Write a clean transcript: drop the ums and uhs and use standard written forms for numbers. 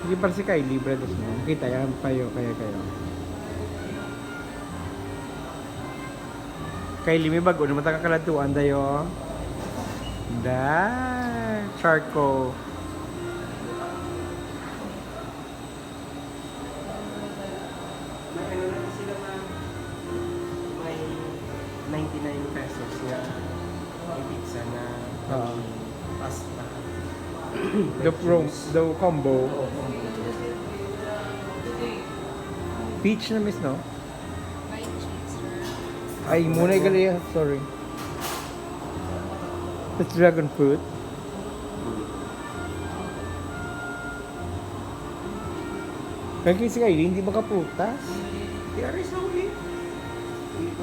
Hindi para si Kylie, libre dos mo. Kita yan, payo, kayo. Kylie, may bago naman taga-kalatuan dayo. Charcoal. May ano na sila ma'am. May 99 pesos nga may pizza na Oo. pasta. The combo. Peach na miss, no? Ay, muna gali. Sorry. It's dragon fruit. Kaya si Kylie, hindi makaputas. Kaya rin sa uli. Hindi ko